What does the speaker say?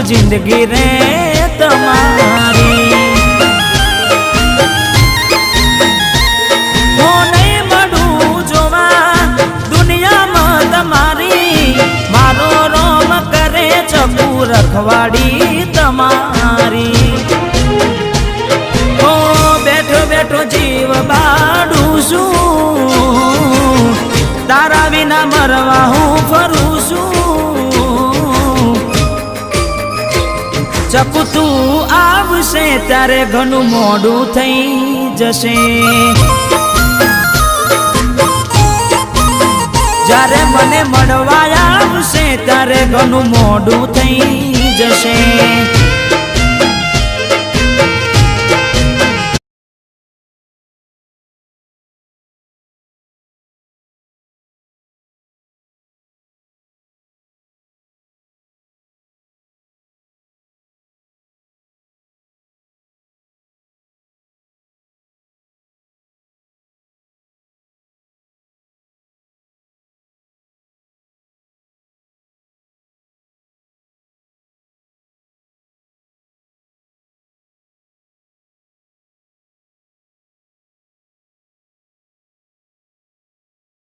જિંદગી રે તમારી હું નહીં મળું જોવા દુનિયામાં તમારી મારો રોમ કરે ચકુ રખવાડી તમારી બેઠો બેઠો જીવ બાડું છું તારા વિના મરવા હું ફરું છું ચકુ તું આવશે ત્યારે ઘણું મોડું થઈ જશે જ્યારે મને મળવા આવશે ત્યારે ઘણું મોડું થઈ જશે